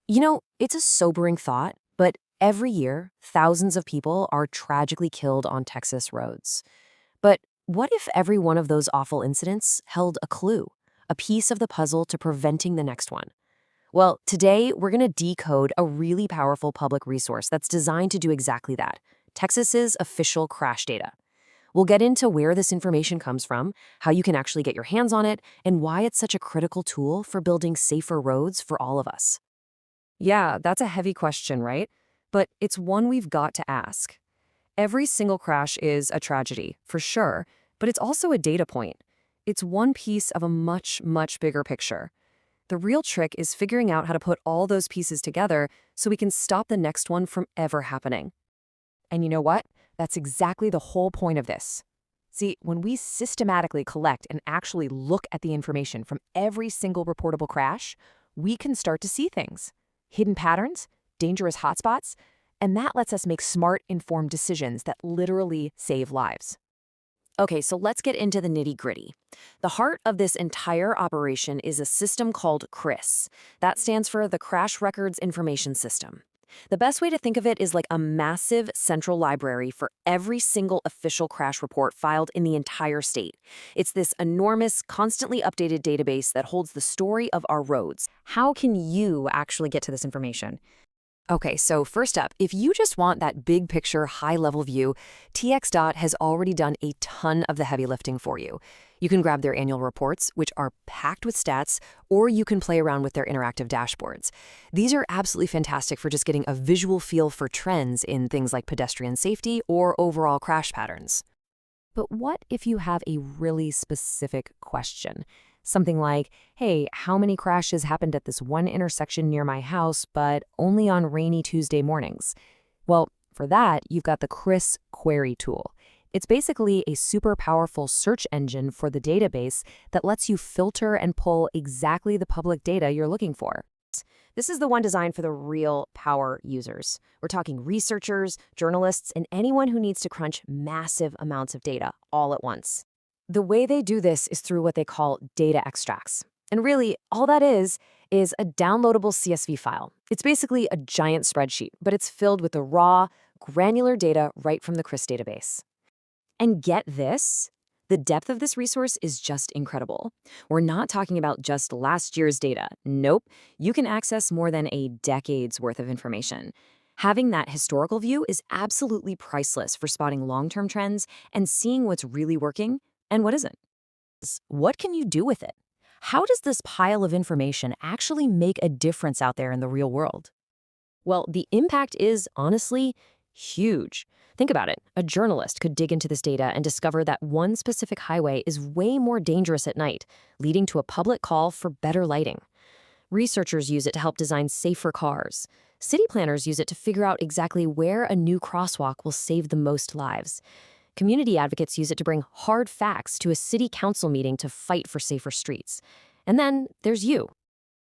It's a sobering thought, but every year, thousands of people are tragically killed on Texas roads. But what if every one of those awful incidents held a clue, a piece of the puzzle to preventing the next one? Well, today we're going to decode a really powerful public resource that's designed to do exactly that, Texas's official crash data. We'll get into where this information comes from, how you can actually get your hands on it, and why it's such a critical tool for building safer roads for all of us. Yeah, that's a heavy question, right? But it's one we've got to ask. Every single crash is a tragedy, for sure, but it's also a data point. It's one piece of a much, much bigger picture. The real trick is figuring out how to put all those pieces together so we can stop the next one from ever happening. And you know what? That's exactly the whole point of this. See, when we systematically collect and actually look at the information from every single reportable crash, we can start to see things. Hidden patterns, dangerous hotspots, and that lets us make smart, informed decisions that literally save lives. Okay, so let's get into the nitty-gritty. The heart of this entire operation is a system called CRIS. That stands for the Crash Records Information System. The best way to think of it is like a massive central library for every single official crash report filed in the entire state. It's this enormous, constantly updated database that holds the story of our roads. How can you actually get to this information? Okay, so first up, if you just want that big picture, high-level view, TxDOT has already done a ton of the heavy lifting for you. You can grab their annual reports, which are packed with stats, or you can play around with their interactive dashboards. These are absolutely fantastic for just getting a visual feel for trends in things like pedestrian safety or overall crash patterns. But what if you have a really specific question? Something like, hey, how many crashes happened at this one intersection near my house, but only on rainy Tuesday mornings? Well, for that, you've got the CRIS query tool. It's basically a super powerful search engine for the database that lets you filter and pull exactly the public data you're looking for. This is the one designed for the real power users. We're talking researchers, journalists, and anyone who needs to crunch massive amounts of data all at once. The way they do this is through what they call data extracts. And really, all that is a downloadable CSV file. It's basically a giant spreadsheet, but it's filled with the raw, granular data right from the CRIS database. And get this, the depth of this resource is just incredible. We're not talking about just last year's data. Nope, you can access more than a decade's worth of information. Having that historical view is absolutely priceless for spotting long-term trends and seeing what's really working and what isn't. What can you do with it? How does this pile of information actually make a difference out there in the real world? Well, the impact is, honestly, huge. Think about it. A journalist could dig into this data and discover that one specific highway is way more dangerous at night, leading to a public call for better lighting. Researchers use it to help design safer cars. City planners use it to figure out exactly where a new crosswalk will save the most lives. Community advocates use it to bring hard facts to a city council meeting to fight for safer streets. And then there's you,